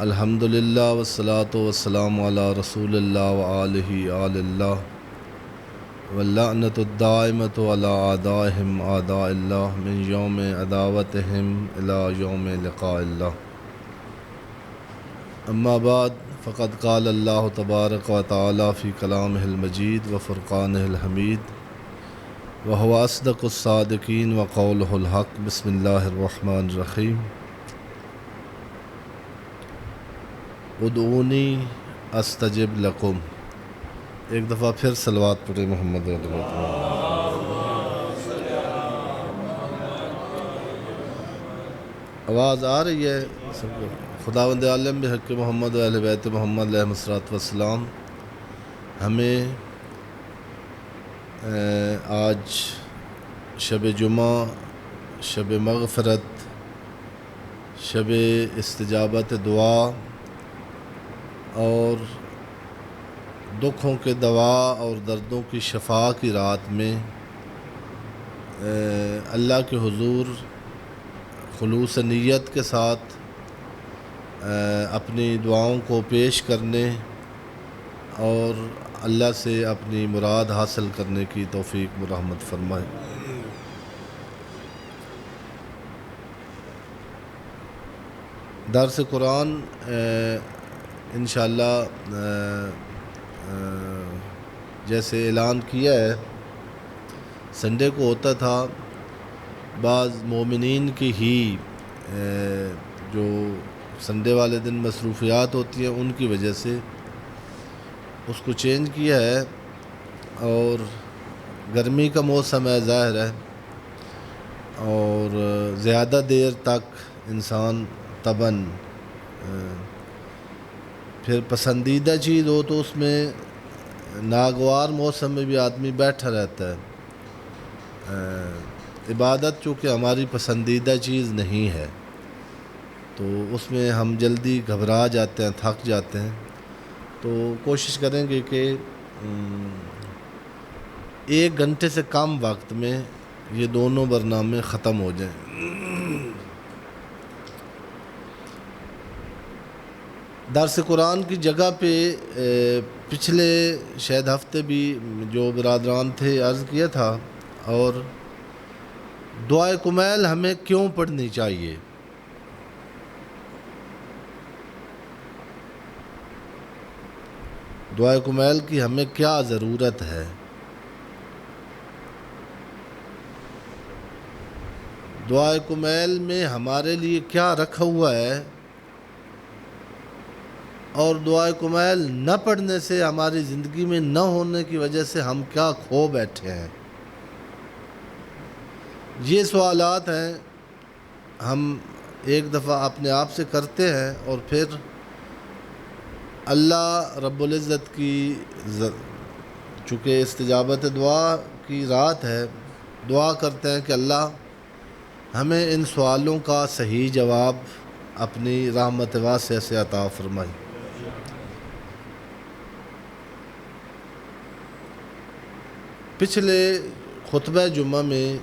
الحمدللہ والصلاة والسلام علی رسول اللہ وآلہ آل اللہ واللعنۃ الدائمۃ علی اعدائہم اعداء اللہ من یوم عداوتہم الی یوم لقاء اللہ. اما بعد فقد قال اللہ تبارک و تعالی فی کلامہ المجید و فرقانہ الحمید وہو اصدق الصادقین وقولہ الحق. بسم اللہ الرحمن الرحیم. ادعونی استجب لکم. ایک دفعہ پھر صلوات پڑھیں محمد علیہ وسلم. آواز آ رہی ہے سب کو؟ خداوند عالم بحق محمد و اہل بیت محمد علیہ الصلوۃ والسلام ہمیں آج شب جمعہ، شب مغفرت، شب استجابت دعا اور دکھوں کے دوا اور دردوں کی شفا کی رات میں اللہ کے حضور خلوص نیت کے ساتھ اپنی دعاؤں کو پیش کرنے اور اللہ سے اپنی مراد حاصل کرنے کی توفیق مرحمت فرمائے. درس قرآن انشاءاللہ جیسے اعلان کیا ہے سنڈے کو ہوتا تھا. بعض مومنین کی ہی جو سنڈے والے دن مصروفیات ہوتی ہیں ان کی وجہ سے اس کو چینج کیا ہے. اور گرمی کا موسم ہے ظاہر ہے، اور زیادہ دیر تک انسان طبعاً پھر پسندیدہ چیز ہو تو اس میں ناگوار موسم میں بھی آدمی بیٹھا رہتا ہے. عبادت چونکہ ہماری پسندیدہ چیز نہیں ہے تو اس میں ہم جلدی گھبرا جاتے ہیں، تھک جاتے ہیں. تو کوشش کریں گے کہ 1 گھنٹے سے کم وقت میں یہ دونوں برنامے ختم ہو جائیں. درس قرآن کی جگہ پہ پچھلے شاید ہفتے بھی جو برادران تھے عرض کیا تھا. اور دعائے کمیل ہمیں کیوں پڑھنی چاہیے؟ دعائے کمیل کی ہمیں کیا ضرورت ہے؟ دعائے کمیل میں ہمارے لیے کیا رکھا ہوا ہے؟ اور دعائے کمیل نہ پڑھنے سے ہماری زندگی میں نہ ہونے کی وجہ سے ہم کیا کھو بیٹھے ہیں؟ یہ سوالات ہیں، ہم ایک دفعہ اپنے آپ سے کرتے ہیں اور پھر اللہ رب العزت کی چونکہ استجابت دعا کی رات ہے، دعا کرتے ہیں کہ اللہ ہمیں ان سوالوں کا صحیح جواب اپنی رحمت واسعہ سے عطا فرمائے. پچھلے خطبہ جمعہ میں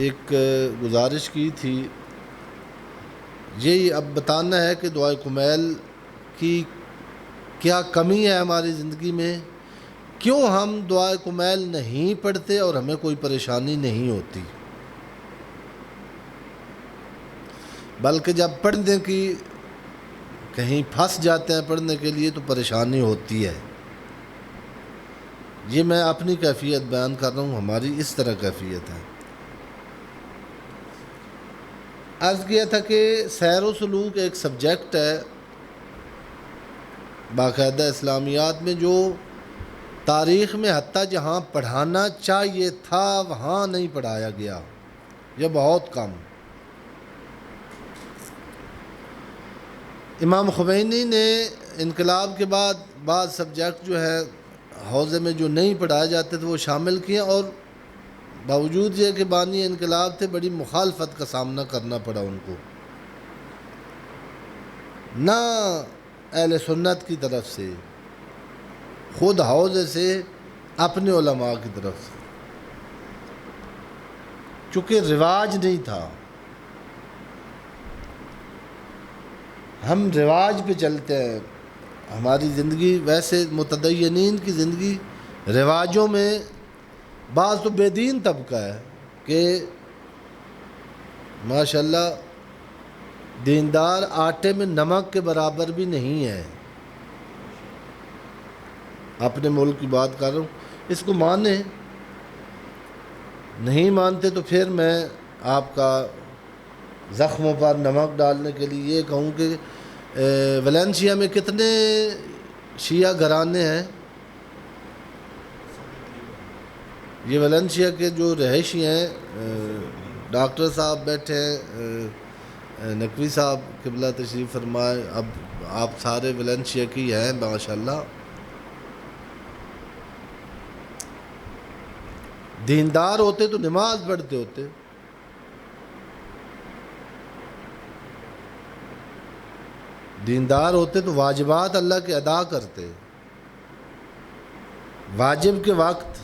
ایک گزارش کی تھی، یہی اب بتانا ہے کہ دعائے کمیل کی کیا کمی ہے ہماری زندگی میں، کیوں ہم دعائے کمیل نہیں پڑھتے اور ہمیں کوئی پریشانی نہیں ہوتی، بلکہ جب پڑھنے کی کہیں پھنس جاتے ہیں پڑھنے کے لیے تو پریشانی ہوتی ہے. یہ میں اپنی کیفیت بیان کر رہا ہوں، ہماری اس طرح کیفیت ہے. عرض کیا تھا کہ سیر و سلوک ایک سبجیکٹ ہے باقاعدہ اسلامیات میں جو تاریخ میں حتیٰ جہاں پڑھانا چاہیے تھا وہاں نہیں پڑھایا گیا، یہ بہت کم. امام خمینی نے انقلاب کے بعد بعض سبجیکٹ جو ہے حوزے میں جو نہیں پڑھائے جاتے تھے وہ شامل کیے، اور باوجود یہ کہ بانی انقلاب تھے بڑی مخالفت کا سامنا کرنا پڑا ان کو، نہ اہل سنت کی طرف سے، خود حوزے سے، اپنے علماء کی طرف سے، چونکہ رواج نہیں تھا. ہم رواج پہ چلتے ہیں. ہماری زندگی ویسے متدینین کی زندگی رواجوں میں بعض تو بے دین طبقہ ہے کہ ماشاءاللہ دیندار آٹے میں نمک کے برابر بھی نہیں ہے. اپنے ملک کی بات کر رہا ہوں. اس کو مانیں، نہیں مانتے تو پھر میں آپ کا زخموں پر نمک ڈالنے کے لیے یہ کہوں کہ ویلنسیا میں کتنے شیعہ گھرانے ہیں؟ یہ ویلنسیا کے جو رہائشی ہیں، ڈاکٹر صاحب بیٹھے ہیں، نقوی صاحب قبلہ تشریف فرمائے. اب آپ سارے ویلنسیا کی ہیں ماشاءاللہ. دیندار ہوتے تو نماز پڑھتے ہوتے. دیندار ہوتے تو واجبات اللہ کے ادا کرتے. واجب کے وقت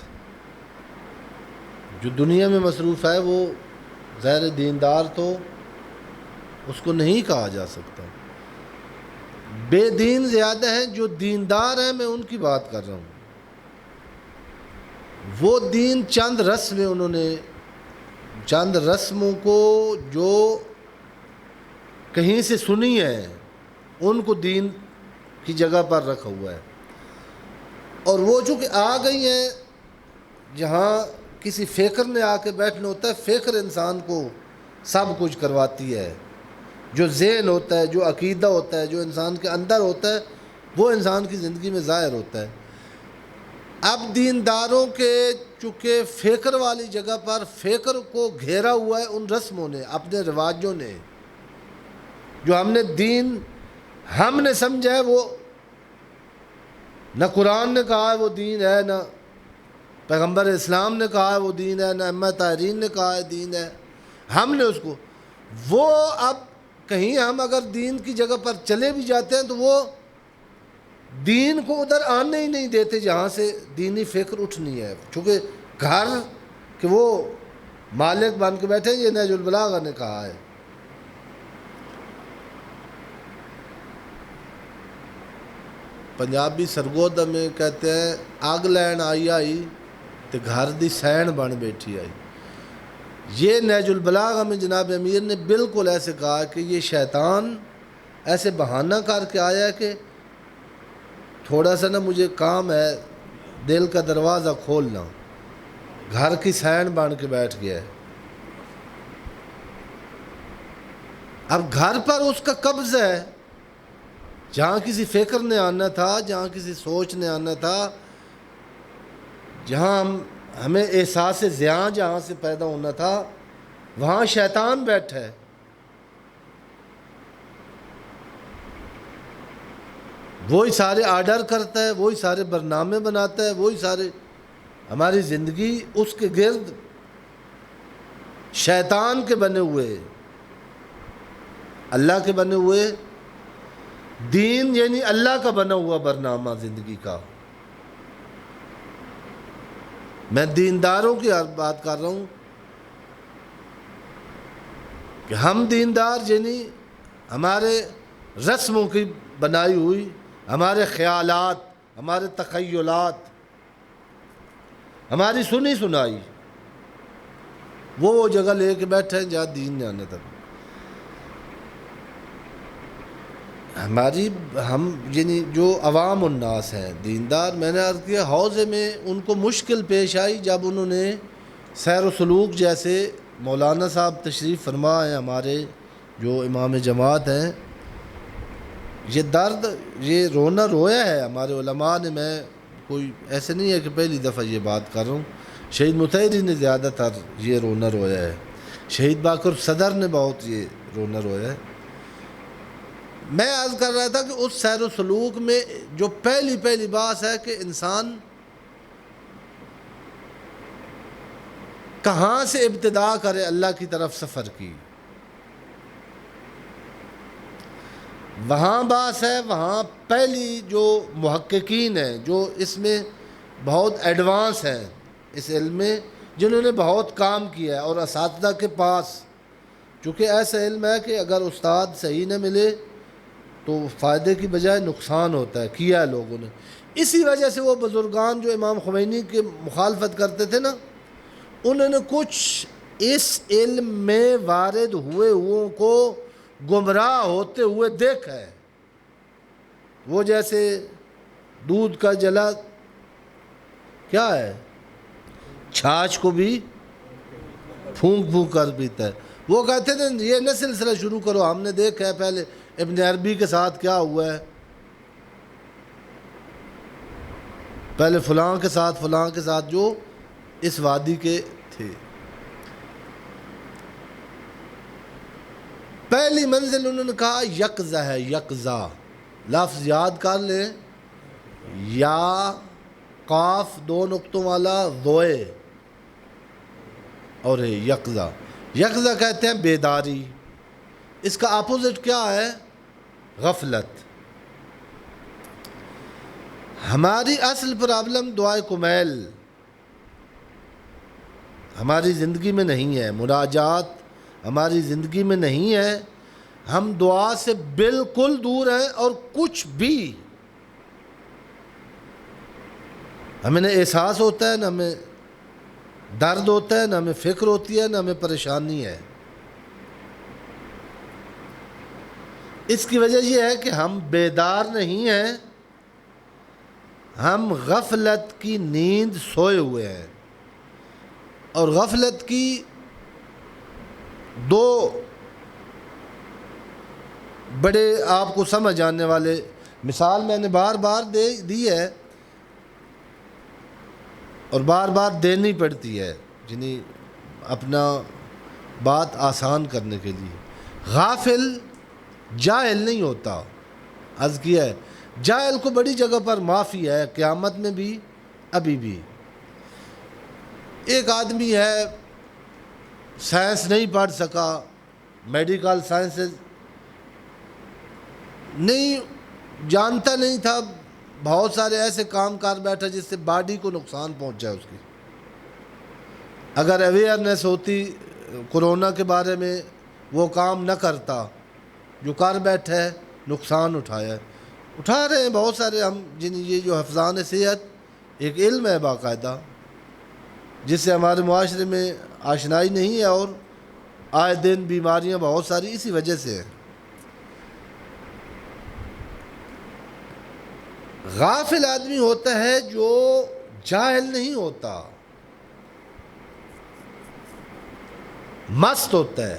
جو دنیا میں مصروف ہے وہ غیر دیندار تو اس کو نہیں کہا جا سکتا. بے دین زیادہ ہیں، جو دیندار ہیں میں ان کی بات کر رہا ہوں. وہ دین چند رسمیں انہوں نے، چند رسموں کو جو کہیں سے سنی ہے ان کو دین کی جگہ پر رکھا ہوا ہے. اور وہ چونکہ آ گئی ہیں جہاں کسی فکر نے آ کے بیٹھنا ہوتا ہے. فکر انسان کو سب کچھ کرواتی ہے. جو ذہن ہوتا ہے، جو عقیدہ ہوتا ہے، جو انسان کے اندر ہوتا ہے وہ انسان کی زندگی میں ظاہر ہوتا ہے. اب دینداروں کے چونکہ فکر والی جگہ پر فکر کو گھیرا ہوا ہے ان رسموں نے، اپنے رواجوں نے. جو ہم نے دین ہم نے سمجھا ہے وہ نہ قرآن نے کہا ہے وہ دین ہے، نہ پیغمبر اسلام نے کہا ہے وہ دین ہے، نہ ائمہ طاہرین نے کہا ہے دین ہے. ہم نے اس کو، وہ اب کہیں ہم اگر دین کی جگہ پر چلے بھی جاتے ہیں تو وہ دین کو ادھر آنے ہی نہیں دیتے جہاں سے دینی فکر اٹھنی ہے. چونکہ گھر کہ وہ مالک بن کے بیٹھے، یہ نہج البلاغہ نے کہا ہے. پنجابی سرگودا میں کہتے ہیں اگ لین آئی تو گھر دی سین بن بیٹھی آئی. یہ نہج البلاغہ میں جناب امیر نے بالکل ایسے کہا کہ یہ شیطان ایسے بہانہ کر کے آیا ہے کہ تھوڑا سا نا مجھے کام ہے، دل کا دروازہ کھولنا. گھر کی سین بن کے بیٹھ گیا ہے. اب گھر پر اس کا قبضہ ہے. جہاں کسی فکر نے آنا تھا، جہاں کسی سوچ نے آنا تھا، جہاں ہمیں احساس زیاں جہاں سے پیدا ہونا تھا، وہاں شیطان بیٹھا ہے. وہی سارے آرڈر کرتا ہے، وہی سارے برنامے بناتا ہے، وہی سارے ہماری زندگی اس کے گرد شیطان کے بنے ہوئے، اللہ کے بنے ہوئے. دین یعنی اللہ کا بنا ہوا برنامہ زندگی کا. میں دینداروں کی بات کر رہا ہوں کہ ہم دیندار یعنی ہمارے رسموں کی بنائی ہوئی، ہمارے خیالات، ہمارے تخیلات، ہماری سنی سنائی وہ جگہ لے کے بیٹھے ہیں جہاں دین جانے تک. ہم یعنی جو عوام الناس ہیں دیندار، میں نے عرض کیا حوضے میں ان کو مشکل پیش آئی جب انہوں نے سیر و سلوک جیسے مولانا صاحب تشریف فرما ہیں ہمارے جو امام جماعت ہیں. یہ درد، یہ رونا رویا ہے ہمارے علماء نے. میں کوئی ایسے نہیں ہے کہ پہلی دفعہ یہ بات کر رہا ہوں. شہید مطہری نے زیادہ تر یہ رونا رویا ہے. شہید باقر صدر نے بہت یہ رونا رویا ہے. میں عرض کر رہا تھا کہ اس سیر و سلوک میں جو پہلی بات ہے کہ انسان کہاں سے ابتدا کرے اللہ کی طرف سفر کی. وہاں باس ہے، وہاں پہلی جو محققین ہیں جو اس میں بہت ایڈوانس ہیں اس علم میں، جنہوں نے بہت کام کیا ہے، اور اساتذہ کے پاس چونکہ ایسا علم ہے کہ اگر استاد صحیح نہ ملے تو فائدے کی بجائے نقصان ہوتا ہے، کیا ہے لوگوں نے۔ اسی وجہ سے وہ بزرگان جو امام خمینی کے مخالفت کرتے تھے نا، انہوں نے کچھ اس علم میں وارد ہوئے کو گمراہ ہوتے ہوئے دیکھا ہے۔ وہ جیسے دودھ کا جلا کیا ہے، چھاچھ کو بھی پھونک پھونک کر پیتا ہے۔ وہ کہتے تھے یہ نہ سلسلہ شروع کرو، ہم نے دیکھا ہے پہلے ابن عربی کے ساتھ کیا ہوا ہے، پہلے فلاں کے ساتھ جو اس وادی کے تھے۔ پہلی منزل انہوں نے کہا یقظہ ہے، یقظہ لفظ یاد کر لیں، یا قاف دو نقطوں والا ضوئے اور یقظہ۔ یقظہ کہتے ہیں بیداری، اس کا اپوزٹ کیا ہے، غفلت۔ ہماری اصل پرابلم دعائے کمیل ہماری زندگی میں نہیں ہے، مناجات ہماری زندگی میں نہیں ہے، ہم دعا سے بالکل دور ہیں، اور کچھ بھی ہمیں نہ احساس ہوتا ہے، نہ ہمیں درد ہوتا ہے، نہ ہمیں فکر ہوتی ہے، نہ ہمیں پریشانی ہے۔ اس کی وجہ یہ ہے کہ ہم بیدار نہیں ہیں، ہم غفلت کی نیند سوئے ہوئے ہیں۔ اور غفلت کی دو بڑے آپ کو سمجھ آنے والے مثال میں نے بار بار دی ہے، اور بار بار دینی پڑتی ہے، یعنی اپنا بات آسان کرنے کے لیے۔ غافل جاہل نہیں ہوتا، عرض کیا ہے جاہل کو بڑی جگہ پر معافی ہے، قیامت میں بھی ابھی بھی۔ ایک آدمی ہے سائنس نہیں پڑھ سکا، میڈیکل سائنسز نہیں جانتا نہیں تھا، بہت سارے ایسے کام کر بیٹھا جس سے باڈی کو نقصان پہنچا ہے اس کی۔ اگر اویئرنیس ہوتی کورونا کے بارے میں، وہ کام نہ کرتا، جو کر بیٹھا ہے نقصان اٹھا رہے ہیں بہت سارے ہم، یہ جو حفظان صحت ایک علم ہے باقاعدہ، جس سے ہمارے معاشرے میں آشنائی نہیں ہے، اور آئے دن بیماریاں بہت ساری اسی وجہ سے ہیں۔ غافل آدمی ہوتا ہے جو جاہل نہیں ہوتا، مست ہوتا ہے۔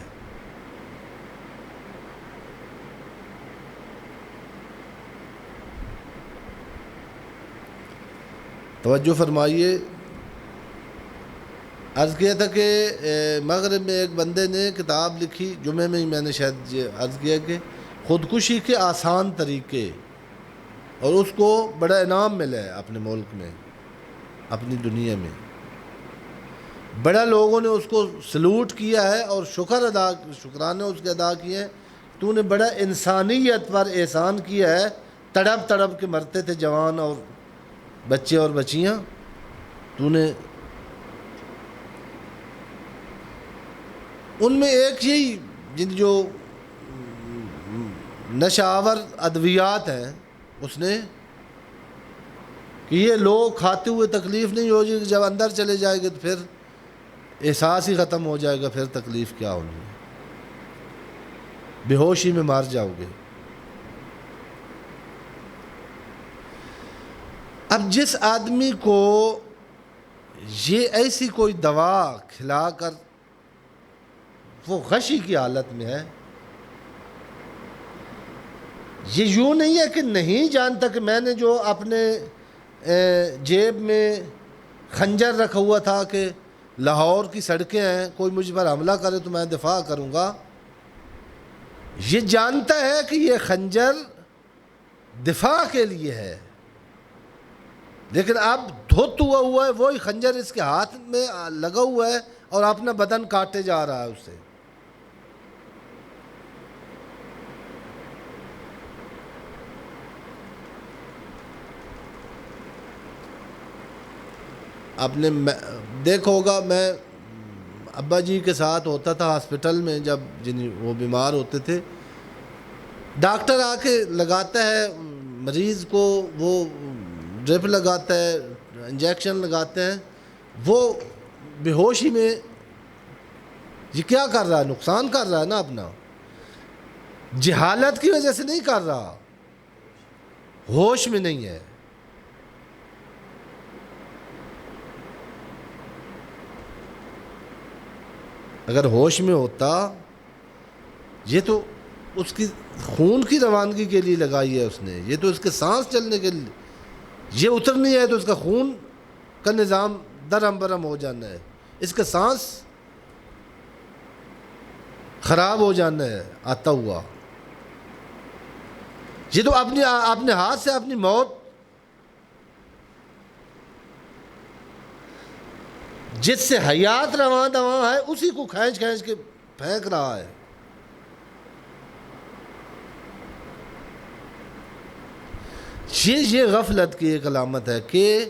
توجہ فرمائیے، عرض کیا تھا کہ مغرب میں ایک بندے نے کتاب لکھی، جمعے میں ہی میں نے شاید یہ عرض کیا کہ خودکشی کے آسان طریقے، اور اس کو بڑا انعام ملا ہے اپنے ملک میں، اپنی دنیا میں، بڑا لوگوں نے اس کو سلوٹ کیا ہے اور شکرانے اس کے ادا کیے ہیں۔ تو نے بڑا انسانیت پر احسان کیا ہے، تڑپ تڑپ کے مرتے تھے جوان اور بچے اور بچیاں، تو نے ان میں ایک یہی جن جو نشہ آور ادویات ہیں، اس نے کہ یہ لوگ کھاتے ہوئے تکلیف نہیں ہوگی، جب اندر چلے جائے گے تو پھر احساس ہی ختم ہو جائے گا، پھر تکلیف کیا ہونی ہے، بے ہوشی میں مار جاؤ گے۔ اب جس آدمی کو یہ ایسی کوئی دوا کھلا کر وہ غشی کی حالت میں ہے، یہ یوں نہیں ہے کہ نہیں جانتا کہ میں نے جو اپنے جیب میں خنجر رکھا ہوا تھا کہ لاہور کی سڑکیں ہیں، کوئی مجھ پر حملہ کرے تو میں دفاع کروں گا، یہ جانتا ہے کہ یہ خنجر دفاع کے لیے ہے، لیکن اب دھت ہوا ہے وہی خنجر اس کے ہاتھ میں لگا ہوا ہے اور اپنا بدن کاٹے جا رہا ہے اس سے۔ آپ نے دیکھا ہوگا، میں ابا جی کے ساتھ ہوتا تھا ہاسپٹل میں، جب وہ بیمار ہوتے تھے ڈاکٹر آ کے لگاتا ہے مریض کو، وہ ڈرپ لگاتا ہے، انجیکشن لگاتے ہیں، وہ بے ہوشی میں یہ کیا کر رہا ہے؟ نقصان کر رہا ہے نا اپنا، جہالت کی وجہ سے نہیں کر رہا، ہوش میں نہیں ہے۔ اگر ہوش میں ہوتا، یہ تو اس کی خون کی روانگی کے لیے لگائی ہے اس نے، یہ تو اس کے سانس چلنے کے لیے، یہ اترنی ہے تو اس کا خون کا نظام درہم برہم ہو جانا ہے، اس کا سانس خراب ہو جانا ہے آتا ہوا، یہ تو اپنے ہاتھ سے اپنی موت، جس سے حیات رواں دواں ہے اسی کو کھینچ کھینچ کے پھینک رہا ہے۔ یہ غفلت کی ایک علامت ہے کہ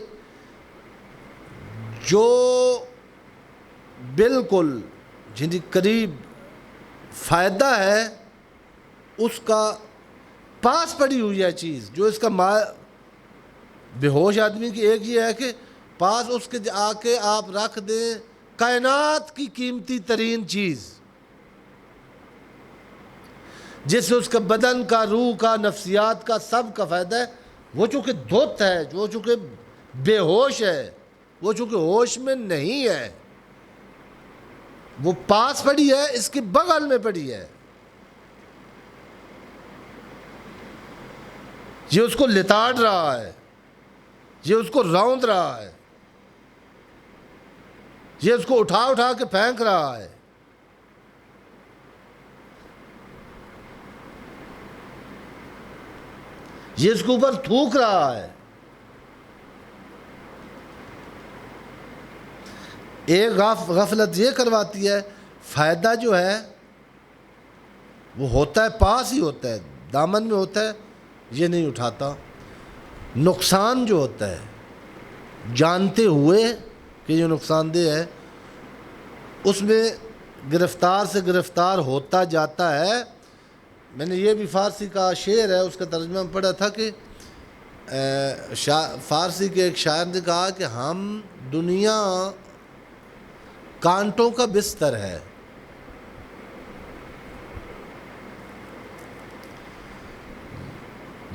جو بالکل جن قریب فائدہ ہے اس کا پاس پڑی ہوئی ہے چیز، جو اس کا بے ہوش آدمی کی ایک یہ ہے کہ پاس اس کے آ کے آپ رکھ دیں کائنات کی قیمتی ترین چیز، جس سے اس کا بدن کا، روح کا، نفسیات کا، سب کا فائدہ ہے، وہ چونکہ دھت ہے، وہ چونکہ بے ہوش ہے، وہ چونکہ ہوش میں نہیں ہے، وہ پاس پڑی ہے، اس کے بغل میں پڑی ہے، یہ اس کو لتاڑ رہا ہے، یہ اس کو روند رہا ہے، یہ اس کو اٹھا اٹھا کے پھینک رہا ہے۔ یہ اس کے اوپر تھوک رہا ہے۔ ایک غفلت یہ کرواتی ہے، فائدہ جو ہے وہ ہوتا ہے، پاس ہی ہوتا ہے، دامن میں ہوتا ہے، یہ نہیں اٹھاتا۔ نقصان جو ہوتا ہے جانتے ہوئے کہ یہ نقصان دہ ہے، اس میں گرفتار سے گرفتار ہوتا جاتا ہے۔ میں نے یہ بھی فارسی کا شعر ہے، اس کا ترجمہ پڑھا تھا کہ فارسی کے ایک شاعر نے کہا کہ ہم دنیا کانٹوں کا بستر ہے،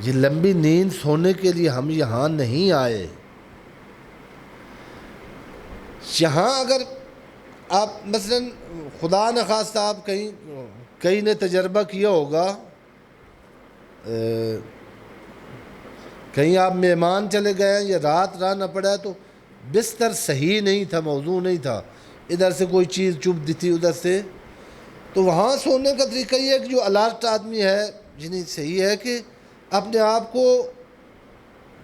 یہ لمبی نیند سونے کے لیے ہم یہاں نہیں آئے۔ یہاں اگر آپ مثلا خدا نخواستہ آپ کہیں نے تجربہ کیا ہوگا، کہیں آپ مہمان چلے گئے ہیں یا رات رہنا پڑا ہے، تو بستر صحیح نہیں تھا، موضوع نہیں تھا، ادھر سے کوئی چیز چبھ دی تھی، ادھر سے، تو وہاں سونے کا طریقہ یہ ہے کہ جو الرٹ آدمی ہے، جنہیں صحیح ہے کہ اپنے آپ کو،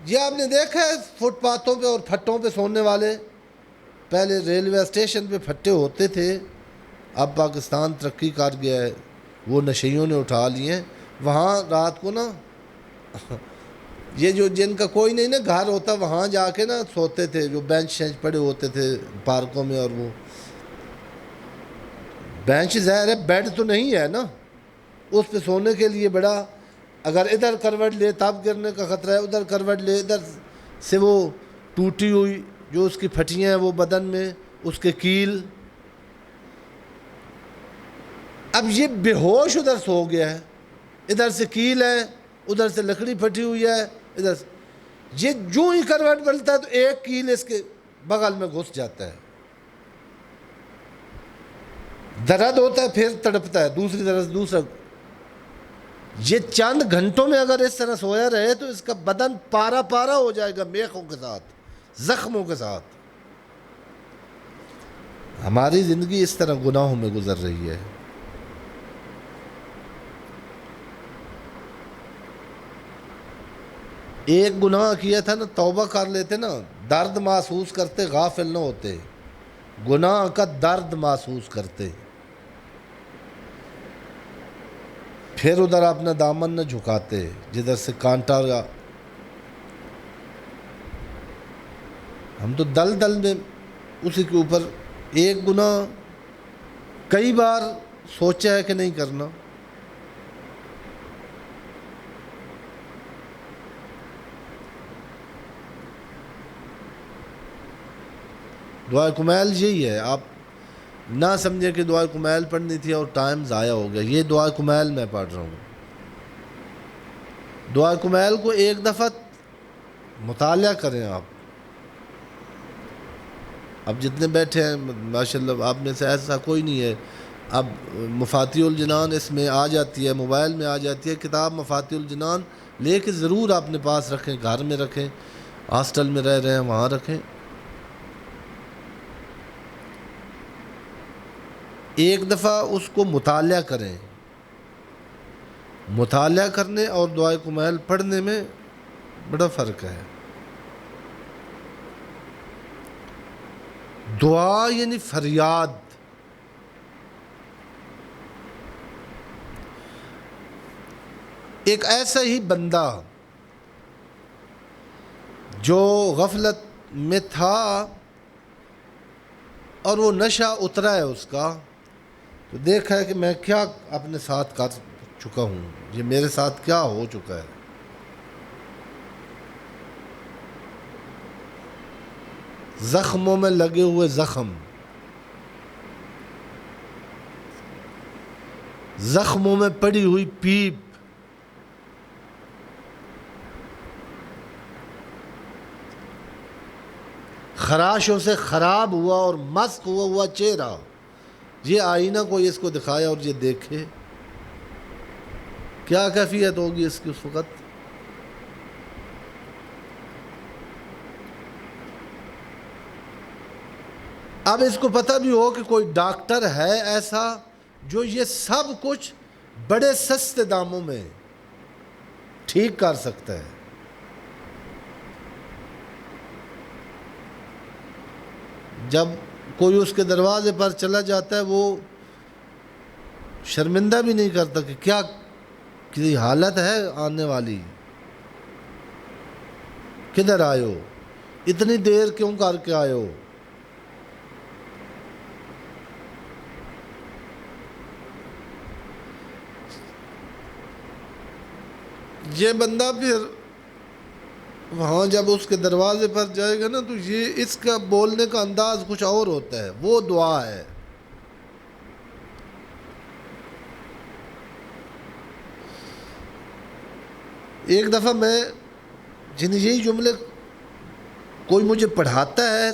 یہ آپ نے دیکھا ہے فٹ پاتھوں پہ اور پھٹوں پہ سونے والے، پہلے ریلوے اسٹیشن پہ پھٹے ہوتے تھے، اب پاکستان ترقی کر گیا ہے، وہ نشیوں نے اٹھا لیے ہیں، وہاں رات کو نا یہ جو جن کا کوئی نہیں نا گھر ہوتا، وہاں جا کے نا سوتے تھے، جو بینچ شینچ پڑے ہوتے تھے پارکوں میں، اور وہ بینچ ظاہر ہے بیڈ تو نہیں ہے نا، اس پہ سونے کے لیے بڑا، اگر ادھر کروٹ لے تب گرنے کا خطرہ ہے، ادھر کروٹ لے، ادھر سے وہ ٹوٹی ہوئی جو اس کی پھٹیاں ہیں وہ بدن میں، اس کے کیل، اب یہ بے ہوش ادھر سو گیا ہے، ادھر سے کیل ہے، ادھر سے لکڑی پھٹی ہوئی ہے، ادھر سے، یہ جو ہی کروٹ بلتا ہے تو ایک کیل اس کے بغل میں گھس جاتا ہے، درد ہوتا ہے، پھر تڑپتا ہے، دوسری طرف دوسرا، یہ چند گھنٹوں میں اگر اس طرح سویا رہے تو اس کا بدن پارا پارا ہو جائے گا، میخوں کے ساتھ، زخموں کے ساتھ۔ ہماری زندگی اس طرح گناہوں میں گزر رہی ہے۔ ایک گناہ کیا تھا نا، توبہ کر لیتے نا، درد محسوس کرتے، غافل نہ ہوتے، گناہ کا درد محسوس کرتے، پھر ادھر اپنا دامن نہ جھکاتے جدھر سے کانٹا گیا۔ ہم تو دل میں اسی کے اوپر ایک گناہ کئی بار سوچا ہے کہ نہیں کرنا، دعائے کمیل یہی ہے، آپ نہ سمجھیں کہ دعائے کمیل پڑھنی تھی اور ٹائم ضائع ہو گیا، یہ دعائے کمیل میں پڑھ رہا ہوں۔ دعائے کمیل کو ایک دفعہ مطالعہ کریں آپ۔ اب جتنے بیٹھے ہیں ماشاءاللہ آپ میں سے ایسا کوئی نہیں ہے، اب مفاتیح الجنان اس میں آ جاتی ہے، موبائل میں آ جاتی ہے کتاب مفاتیح الجنان، لے کے ضرور اپنے پاس رکھیں، گھر میں رکھیں، ہاسٹل میں رہ رہے ہیں وہاں رکھیں۔ ایک دفعہ اس کو مطالعہ کریں۔ مطالعہ کرنے اور دعائے کمیل پڑھنے میں بڑا فرق ہے۔ دعا یعنی فریاد۔ ایک ایسا ہی بندہ جو غفلت میں تھا اور وہ نشہ اترا ہے اس کا، تو دیکھا ہے کہ میں کیا اپنے ساتھ کر چکا ہوں، یہ میرے ساتھ کیا ہو چکا ہے۔ زخموں میں لگے ہوئے زخم، زخموں میں پڑی ہوئی پیپ، خراشوں سے خراب ہوا اور مسخ ہوا چہرہ، یہ آئینہ کوئی اس کو دکھائے اور یہ دیکھے، کیا کیفیت ہوگی اس کی اس وقت؟ اب اس کو پتہ بھی ہو کہ کوئی ڈاکٹر ہے ایسا جو یہ سب کچھ بڑے سستے داموں میں ٹھیک کر سکتا ہے، جب کوئی اس کے دروازے پر چلا جاتا ہے وہ شرمندہ بھی نہیں کرتا کہ کیا کسی حالت ہے آنے والی، کدھر آئے ہو، اتنی دیر کیوں کر کے آئے ہو۔ یہ بندہ پھر وہاں جب اس کے دروازے پر جائے گا نا تو یہ اس کا بولنے کا انداز کچھ اور ہوتا ہے، وہ دعا ہے۔ ایک دفعہ میں یہی جملے کوئی مجھے پڑھاتا ہے